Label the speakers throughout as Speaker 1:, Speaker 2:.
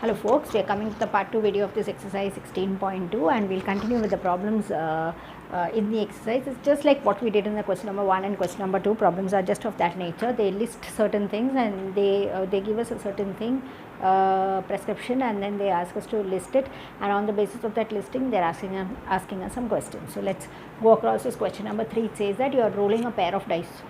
Speaker 1: Hello folks, we are coming to the part 2 video of this exercise 16.2 and we'll continue with the problems in the exercise. It's just like what we did in the question number 1 and question number 2. Problems are just of that nature. They list certain things and they give us a certain thing prescription, and then they ask us to list it, and on the basis of that listing they're asking us some questions. So let's go across this question number 3. It says that you are rolling a pair of dice.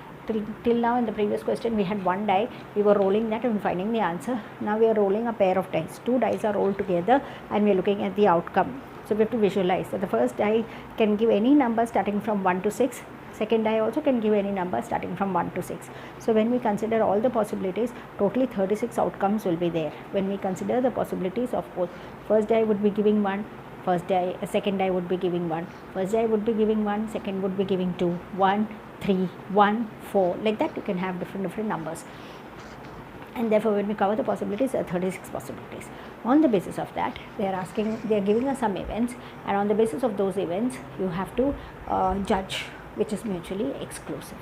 Speaker 1: Till now in the previous question we had one die, we were rolling that and finding the answer. Now we are rolling a pair of dice. Two dice are rolled together and we are looking at the outcome. So we have to visualize. So the first die can give any number starting from 1 to 6. Second die also can give any number starting from 1 to 6. So when we consider all the possibilities, totally 36 outcomes will be there. When we consider the possibilities, of course, first die would be giving 1, second die would be giving 1, first die would be giving 1, second would be giving 2, 1, 3, 1, 4, like that you can have different numbers, and therefore when we cover the possibilities, there are 36 possibilities. On the basis of that, they are giving us some events, and on the basis of those events you have to judge which is mutually exclusive.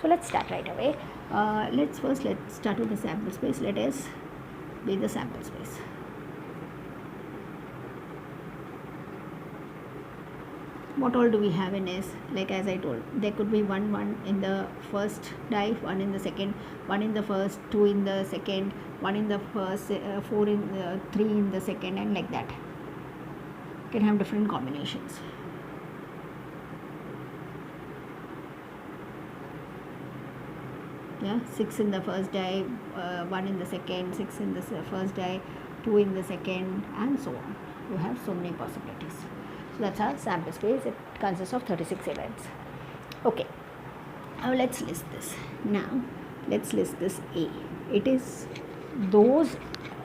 Speaker 1: So let's start right away. Let's start with the sample space. Let S be the sample space. What all do we have in S? Like as I told, there could be 1 in the first die, 1 in the second, 1 in the first, 2 in the second, 1 in the first, 4 in the 3 in the second, and like that. You can have different combinations. Yeah, 6 in the first die, 1 in the second, 6 in the first die, 2 in the second, and so on. You have so many possibilities. So that's our sample space. It consists of 36 events. Okay, now let's list this. Now let's list this A. It is those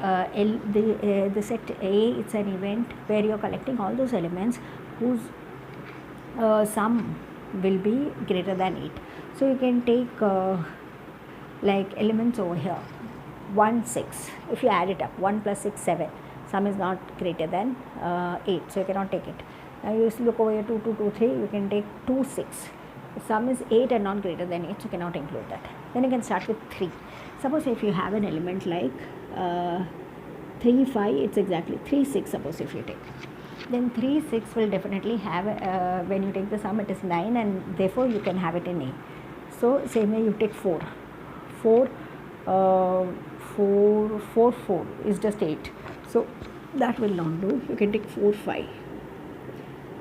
Speaker 1: the set A. It's an event where you're collecting all those elements whose sum will be greater than 8. So you can take like elements over here, 1, 6. If you add it up, 1 plus 6, 7. Sum is not greater than 8, so you cannot take it. Now you look over here, 2, 2, 2, 3, you can take 2, 6. The sum is 8 and not greater than 8, so you cannot include that. Then you can start with 3. Suppose if you have an element like 3, 5, it's exactly 3, 6, suppose if you take. Then 3, 6 will definitely have, when you take the sum, it is 9, and therefore you can have it in A. So same way you take 4. 4 is just 8. So that will not do. You can take 4, 5.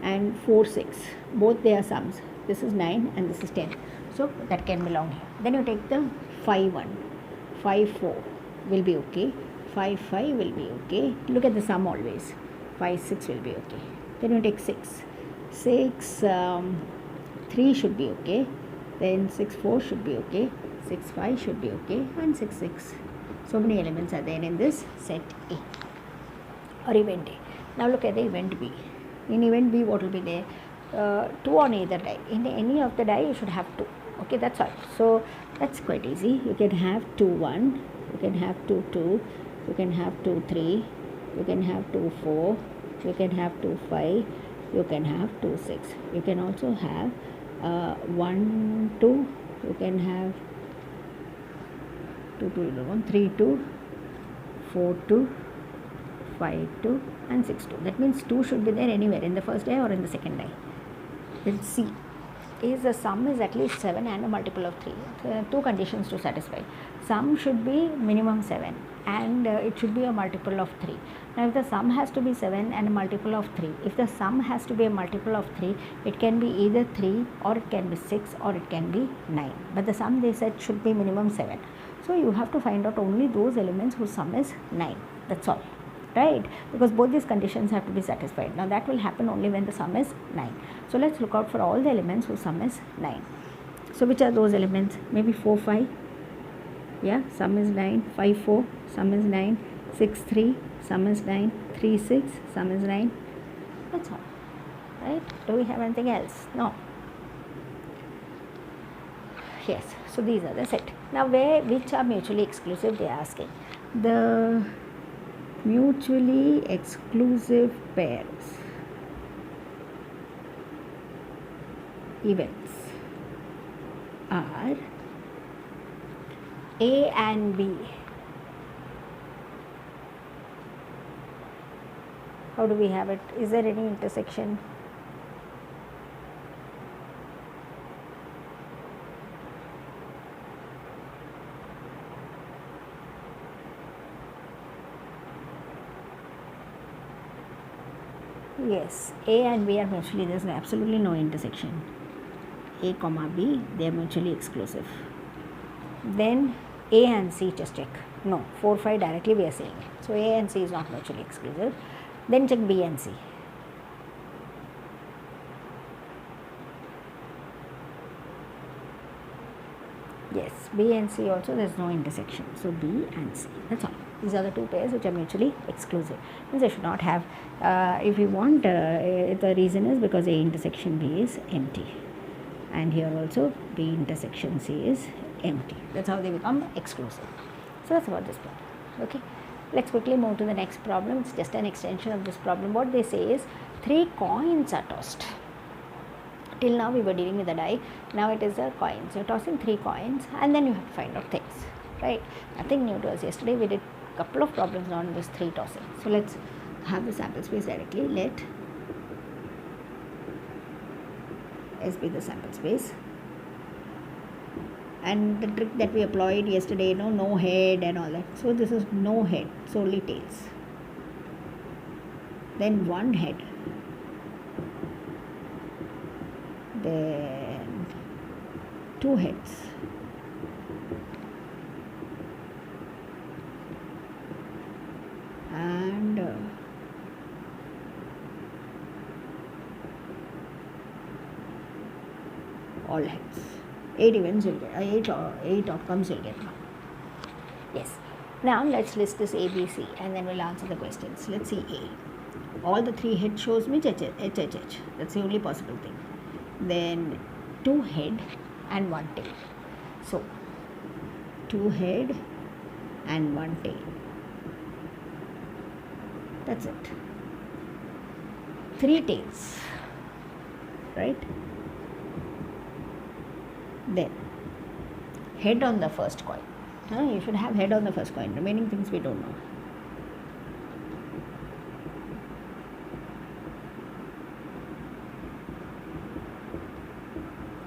Speaker 1: And 4, 6, both they are sums. This is 9 and this is 10, so that can belong here. Then you take the 5, 1, 5, 4 will be okay, 5, 5 will be okay. Look at the sum always. 5, 6 will be okay. Then you take 6, 3 should be okay. Then 6, 4 should be okay. 6, 5 should be okay, and 6, 6. So many elements are there in this set A or event A. Now look at the event B. In event B, what will be there? 2 on either die. In any of the die, you should have 2. Okay, that's all. So that's quite easy. You can have 2, 1. You can have 2, 2. You can have 2, 3. You can have 2, 4. You can have 2, 5. You can have 2, 6. You can also have 1, 2. You can have 2, 2, 11, 3, 2, 4, 2, 5, 2, and 6, 2. That means 2 should be there anywhere, in the first die or in the second die. Then C is the sum is at least 7 and a multiple of 3. There are 2 conditions to satisfy. Sum should be minimum 7 and it should be a multiple of 3. Now if the sum has to be 7 and a multiple of 3, if the sum has to be a multiple of 3, it can be either 3 or it can be 6 or it can be 9. But the sum they said should be minimum 7. So you have to find out only those elements whose sum is 9. That's all. Right, because both these conditions have to be satisfied. Now that will happen only when the sum is 9. So let's look out for all the elements whose sum is 9. So which are those elements? Maybe 4, 5. Yeah, sum is 9. 5, 4, sum is 9. 6, 3, sum is 9. 3, 6, sum is 9. That's all. Right? Do we have anything else? No. Yes. So these are the set. Now which are mutually exclusive? They are asking. The mutually exclusive pairs events are A and B How do we have it? Is there any intersection? Yes, A and B are mutually, there is absolutely no intersection. A comma B, they are mutually exclusive. Then A and C, just check. No, 4, 5 directly we are saying. So A and C is not mutually exclusive. Then check B and C. Yes, B and C also there is no intersection. So B and C, that's all. These are the two pairs which are mutually exclusive. Means I should not have, if you want, the reason is because A intersection B is empty. And here also B intersection C is empty. That's how they become exclusive. So that's about this problem. Okay. Let's quickly move to the next problem. It's just an extension of this problem. What they say is 3 coins are tossed. Till now we were dealing with the die. Now it is a coin. So you're tossing 3 coins and then you have to find out things. Right? Nothing new to us. Yesterday we did a couple of problems on this 3 tossing. So let's have the sample space directly. Let S be the sample space. And the trick that we applied yesterday, no head and all that. So this is no head, solely tails. Then 1 head. Then 2 heads. And all heads. 8 events you'll get, 8 outcomes you'll get now. Yes. Now let's list this A, B, C and then we'll answer the questions. Let's see A. All the 3 heads shows me H. That's the only possible thing. Then 2 head and 1 tail. So 2 head and 1 tail. That's it. 3 tails. Right? Then head on the first coin. You should have head on the first coin. Remaining things we don't know.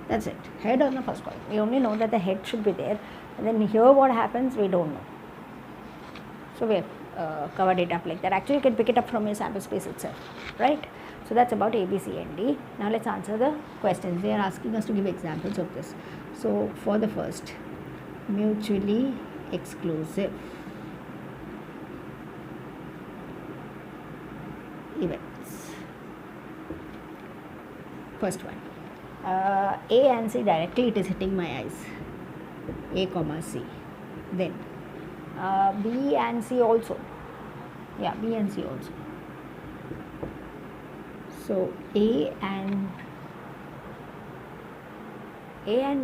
Speaker 1: That's it. Head on the first coin. We only know that the head should be there. And then here what happens we don't know. So we have covered it up like that. Actually you can pick it up from your sample space itself. Right? So that's about A, B, C and D. Now let's answer the questions. They are asking us to give examples of this. So for the first, mutually exclusive events. First one, A and C directly it is hitting my eyes. A comma C. Then B and C also. Yeah, B and C also. So A and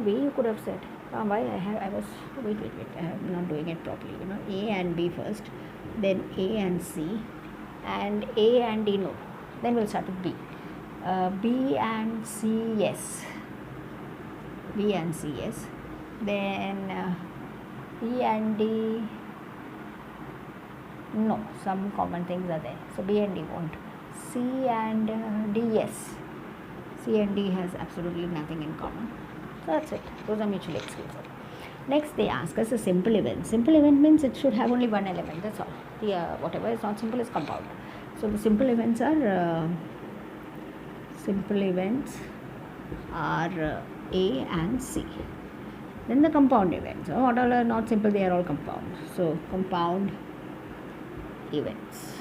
Speaker 1: B you could have said. Why I was wait I am not doing it properly. A and B first, then A and C, and A and D no. Then we'll start with B. B and C yes. B and C yes. Then B and D no. Some common things are there. So B and D won't. C and D yes. C and D has absolutely nothing in common. So that's it. Those are mutually exclusive. Next they ask us a simple event. Simple event means it should have only one element. That's all. Whatever is not simple is compound. So the simple events are A and C. Then the compound events. What all are not simple? They are all compound. So compound events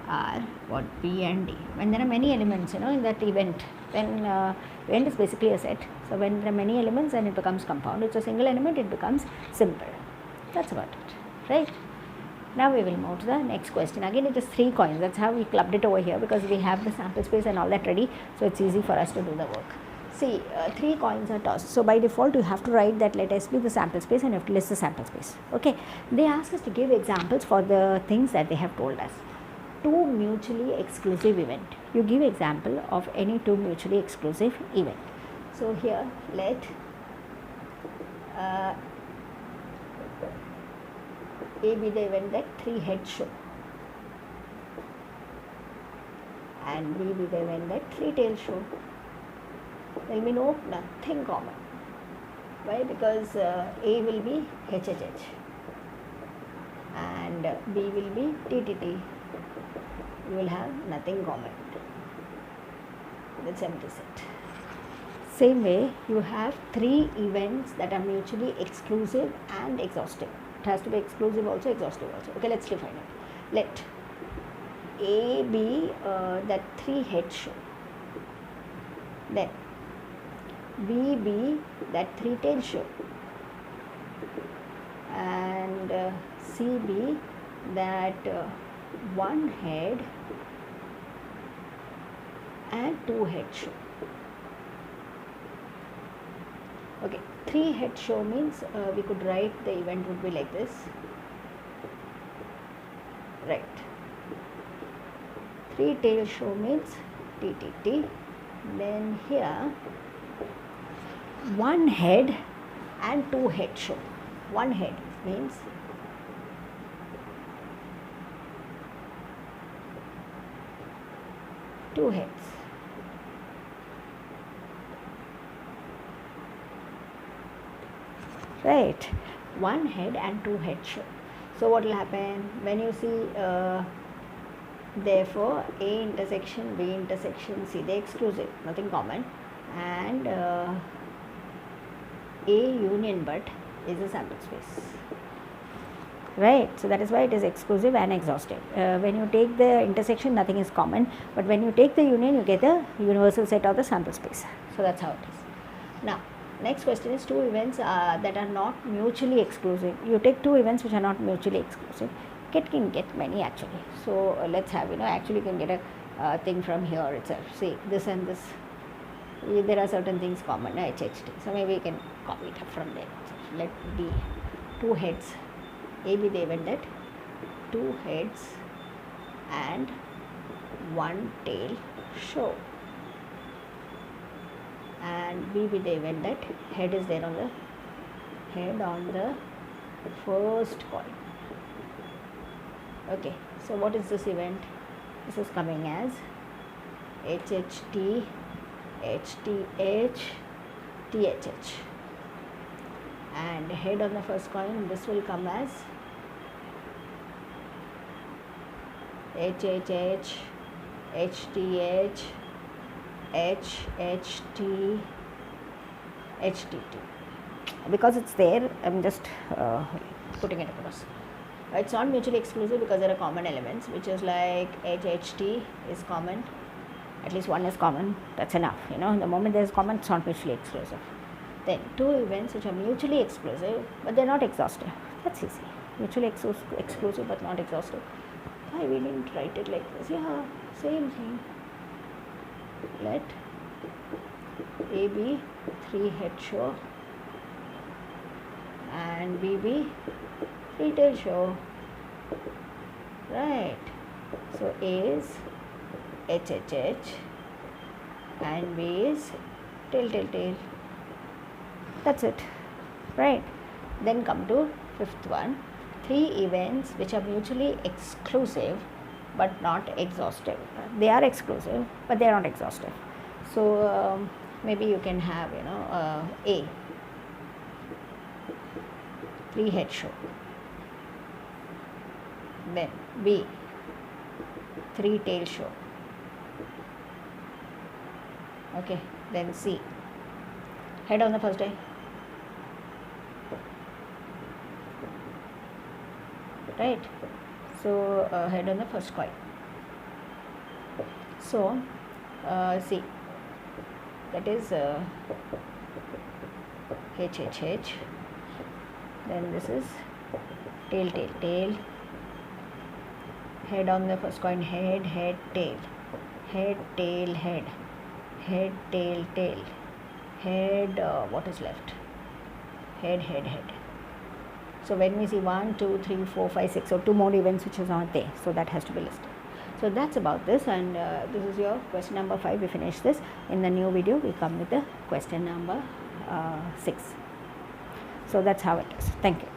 Speaker 1: are what? B and D. When there are many elements, in that event, when event is basically a set. So when there are many elements, then it becomes compound. It's a single element, it becomes simple. That's about it, right? Now we will move to the next question. Again, it is 3 coins. That's how we clubbed it over here because we have the sample space and all that ready. So it's easy for us to do the work. See, 3 coins are tossed. So by default, you have to write that let S be the sample space and you have to list the sample space. Okay. They ask us to give examples for the things that they have told us. 2 mutually exclusive event. You give example of any 2 mutually exclusive event. So here let A be the event that 3 heads show. and B be the event that three-tailed show. There will be nothing common. Why? Because A will be HHH and B will be TTT. You will have nothing common. That's empty set. Same way, you have three events that are mutually exclusive and exhaustive. It has to be exclusive also, exhaustive also. Okay, let's define it. Let A be that three-head show. Then B be that three-tail show. And C be that one head and two head show. Okay, three-head show means we could write the event would be like this. Right. Three-tail show means TTT. Then here, one head and two head show. One head means two heads. Right, one head and two head show. So what will happen when you see therefore A intersection B intersection C, they exclusive, nothing common, and A union but is a sample space. Right, so that is why it is exclusive and exhaustive. When you take the intersection, nothing is common, but when you take the union, you get the universal set of the sample space. So that's how it is. Now, next question is two events that are not mutually exclusive. You take two events which are not mutually exclusive. It can get many actually. So let's have, actually you can get a thing from here itself. See, this and this, there are certain things common, HHT. So maybe you can copy it up from there. Let B, two heads. A be the event that two heads and one tail show. And B be the event that head is there on the first coin. Okay, so what is this event? This is coming as HHT, HTH, THH. And head on the first coin, this will come as HHH, HTH, HHT, HTT. Because it's there, I'm just putting it across. It's not mutually exclusive because there are common elements, which is like HHT is common, at least one is common, that's enough. The moment there is common, it's not mutually exclusive. Then two events which are mutually exclusive but they're not exhaustive. That's easy. Mutually exclusive but not exhaustive. Why we didn't write it like this? Yeah, same thing. Let A be three-head show and B be three-tail show. Right. So A is HHH and B is tail. That's it. Right. Then come to fifth one. Three events which are mutually exclusive but not exhaustive. They are exclusive but they are not exhaustive. So maybe you can have A, three-head show. Then B, three-tail show. Okay. Then C, head on the first day. Right. So head on the first coin. So see, that is HHH. Then this is tail. Head on the first coin, head, tail, tail, head, tail, head. What is left? Head. So when we see 1, 2, 3, 4, 5, 6, so two more events which is not there, so that has to be listed. So that's about this, and this is your question number 5. We finish this. In the new video, we come with the question number 6. So that's how it is. Thank you.